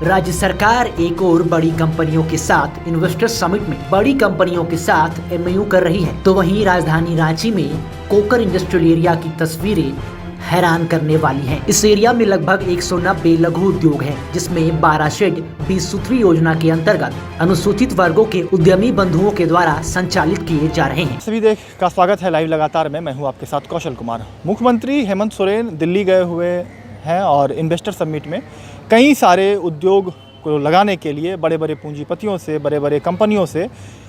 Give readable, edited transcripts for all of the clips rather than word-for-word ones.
राज्य सरकार एक और बड़ी कंपनियों के साथ इन्वेस्टर समिट में बड़ी कंपनियों के साथ एमओयू कर रही है, तो वहीं राजधानी रांची में कोकर इंडस्ट्रियल एरिया की तस्वीरें हैरान करने वाली हैं। इस एरिया में लगभग 190 लघु उद्योग हैं, जिसमें 12 शेड 20 सूत्री योजना के अंतर्गत अनुसूचित वर्गों के उद्यमी बंधुओं के द्वारा संचालित किए जा रहे हैं। सभी देख का स्वागत है लाइव लगातार में। मैं हूं आपके साथ कौशल कुमार। मुख्यमंत्री हेमंत सोरेन दिल्ली गए हुए हैं और इन्वेस्टर समिट में कई सारे उद्योग को लगाने के लिए बड़े बड़े पूंजीपतियों से, बड़े बड़े कंपनियों से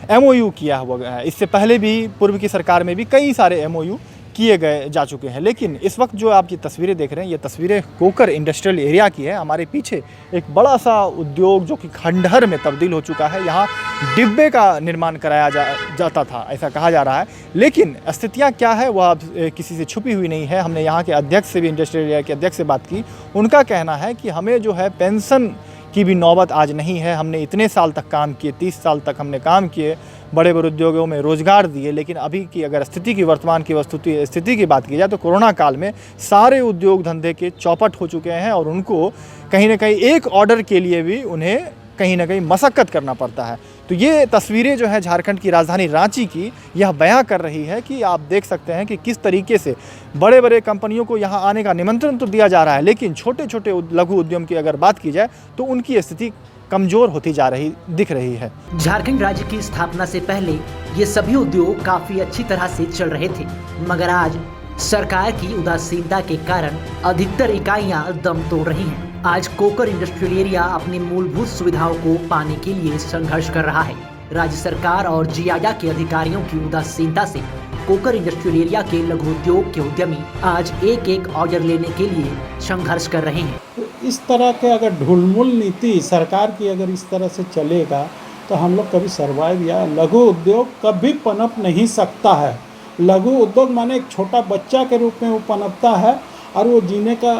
एमओयू किया हुआ है। इससे पहले भी पूर्व की सरकार में भी कई सारे एमओयू किए गए जा चुके हैं। लेकिन इस वक्त जो आप ये तस्वीरें देख रहे हैं, ये तस्वीरें कोकर इंडस्ट्रियल एरिया की है। हमारे पीछे एक बड़ा सा उद्योग जो कि खंडहर में तब्दील हो चुका है। यहाँ डिब्बे का निर्माण कराया जाता था, ऐसा कहा जा रहा है। लेकिन स्थितियाँ क्या है वह अब किसी से छुपी हुई नहीं है। हमने यहाँ के अध्यक्ष से भी, इंडस्ट्रियल एरिया के अध्यक्ष से बात की। उनका कहना है कि हमें जो है पेंशन की भी नौबत आज नहीं है। हमने इतने साल तक काम किए, 30 साल तक हमने काम किए, बड़े बड़े उद्योगों में रोजगार दिए। लेकिन अभी की अगर स्थिति की, वर्तमान की स्थिति की बात की जाए तो कोरोना काल में सारे उद्योग धंधे के चौपट हो चुके हैं और उनको कहीं ना कहीं एक ऑर्डर के लिए भी उन्हें कहीं ना कहीं मशक्कत करना पड़ता है। तो ये तस्वीरें जो है झारखंड की राजधानी रांची की, यह बयां कर रही है कि आप देख सकते हैं कि किस तरीके से बड़े बड़े कंपनियों को यहाँ आने का निमंत्रण तो दिया जा रहा है, लेकिन छोटे छोटे लघु उद्यम की अगर बात की जाए तो उनकी स्थिति कमजोर होती जा रही दिख रही है। झारखंड राज्य की स्थापना से पहले ये सभी उद्योग काफी अच्छी तरह से चल रहे थे, मगर आज सरकार की उदासीनता के कारण अधिकतर इकाइयां दम तोड़ रही हैं। आज कोकर इंडस्ट्रियल एरिया अपनी मूलभूत सुविधाओं को पाने के लिए संघर्ष कर रहा है। राज्य सरकार और जियाडा के अधिकारियों की उदासीनता से कोकर इंडस्ट्रियल एरिया के लघु उद्योग के उद्यमी आज एक एक ऑर्डर लेने के लिए संघर्ष कर रहे हैं। तो इस तरह के अगर ढुलमुल नीति सरकार की अगर इस तरह से चलेगा तो हम लोग कभी सर्वाइव या लघु उद्योग कभी पनप नहीं सकता है। लघु उद्योग माने एक छोटा बच्चा के रूप में वो पनपता है और वो जीने का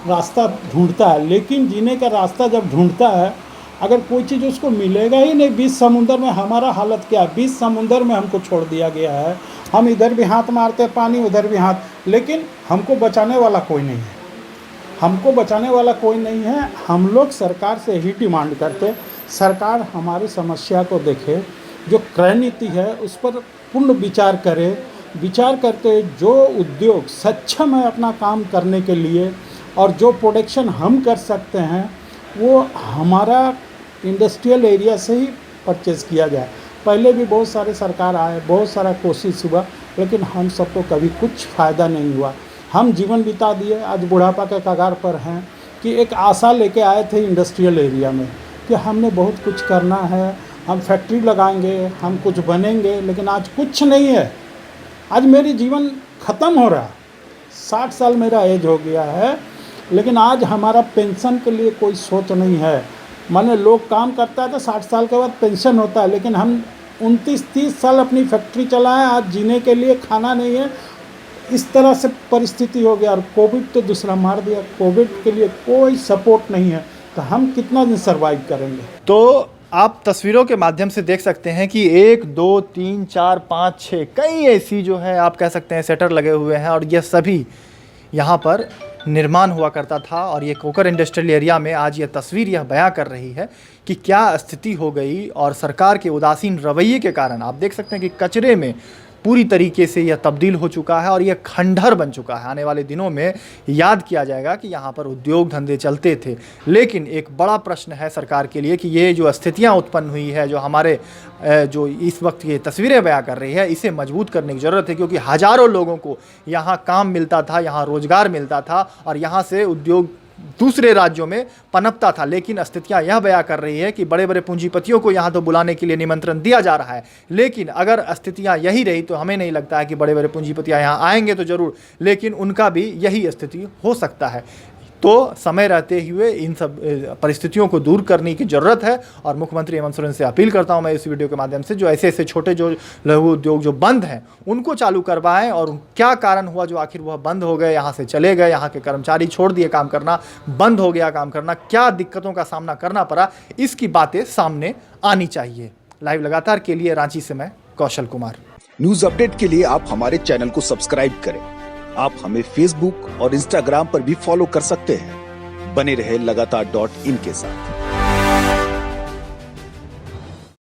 रास्ता ढूंढता है। लेकिन जीने का रास्ता जब ढूंढता है, अगर कोई चीज़ उसको मिलेगा ही नहीं, बीच समुंदर में हमारा हालत क्या है? बीच समुंदर में हमको छोड़ दिया गया है। हम इधर भी हाथ मारते पानी, उधर भी हाथ, लेकिन हमको बचाने वाला कोई नहीं है। हमको बचाने वाला कोई नहीं है। हम लोग सरकार से ही डिमांड करते, सरकार हमारी समस्या को देखे, जो क्रय नीति है उस पर पूर्ण विचार करे। विचार करके जो उद्योग सक्षम है अपना काम करने के लिए और जो प्रोडक्शन हम कर सकते हैं वो हमारा इंडस्ट्रियल एरिया से ही परचेज़ किया जाए। पहले भी बहुत सारे सरकार आए, बहुत सारा कोशिश हुआ, लेकिन हम सबको कभी कुछ फ़ायदा नहीं हुआ। हम जीवन बिता दिए, आज बुढ़ापा के कगार पर हैं कि एक आशा लेके आए थे इंडस्ट्रियल एरिया में कि हमने बहुत कुछ करना है, हम फैक्ट्री लगाएंगे, हम कुछ बनेंगे, लेकिन आज कुछ नहीं है। आज मेरी जीवन ख़त्म हो रहा, 60 साल मेरा एज हो गया है, लेकिन आज हमारा पेंशन के लिए कोई सोच नहीं है। माने लोग काम करता है तो 60 साल के बाद पेंशन होता है, लेकिन हम 29-30 साल अपनी फैक्ट्री चलाएं, आज जीने के लिए खाना नहीं है। इस तरह से परिस्थिति हो गया और कोविड तो दूसरा मार दिया। कोविड के लिए कोई सपोर्ट नहीं है, तो हम कितना दिन सर्वाइव करेंगे? तो आप तस्वीरों के माध्यम से देख सकते हैं कि 1, 2, 3, 4, 5, 6 कई ऐसी जो है आप कह सकते हैं सेटर लगे हुए हैं और ये सभी यहाँ पर निर्माण हुआ करता था। और ये कोकर इंडस्ट्रियल एरिया में आज ये तस्वीर यह बयां कर रही है कि क्या स्थिति हो गई और सरकार के उदासीन रवैये के कारण आप देख सकते हैं कि कचरे में पूरी तरीके से यह तब्दील हो चुका है और यह खंडहर बन चुका है। आने वाले दिनों में याद किया जाएगा कि यहाँ पर उद्योग धंधे चलते थे। लेकिन एक बड़ा प्रश्न है सरकार के लिए कि ये जो स्थितियाँ उत्पन्न हुई है, जो हमारे जो इस वक्त ये तस्वीरें बयां कर रही है, इसे मजबूत करने की ज़रूरत है। क्योंकि हज़ारों लोगों को यहाँ काम मिलता था, यहाँ रोज़गार मिलता था और यहाँ से उद्योग दूसरे राज्यों में पनपता था। लेकिन स्थितियां यह बयां कर रही है कि बड़े बड़े पूंजीपतियों को यहां तो बुलाने के लिए निमंत्रण दिया जा रहा है, लेकिन अगर स्थितियां यही रही तो हमें नहीं लगता है कि बड़े बड़े पूंजीपतियां यहां आएंगे तो ज़रूर, लेकिन उनका भी यही स्थिति हो सकता है। तो समय रहते हुए इन सब परिस्थितियों को दूर करने की ज़रूरत है और मुख्यमंत्री हेमंत सोरेन से अपील करता हूं मैं इस वीडियो के माध्यम से, जो ऐसे ऐसे छोटे जो लघु उद्योग जो बंद हैं उनको चालू करवाएं और क्या कारण हुआ जो आखिर वह बंद हो गए, यहाँ से चले गए, यहाँ के कर्मचारी छोड़ दिए काम करना, बंद हो गया काम करना, क्या दिक्कतों का सामना करना पड़ा, इसकी बातें सामने आनी चाहिए। लाइव लगातार के लिए रांची से मैं कौशल कुमार। न्यूज अपडेट के लिए आप हमारे चैनल को सब्सक्राइब करें। आप हमें फेसबुक और इंस्टाग्राम पर भी फॉलो कर सकते हैं। बने रहे लगातार.in के साथ।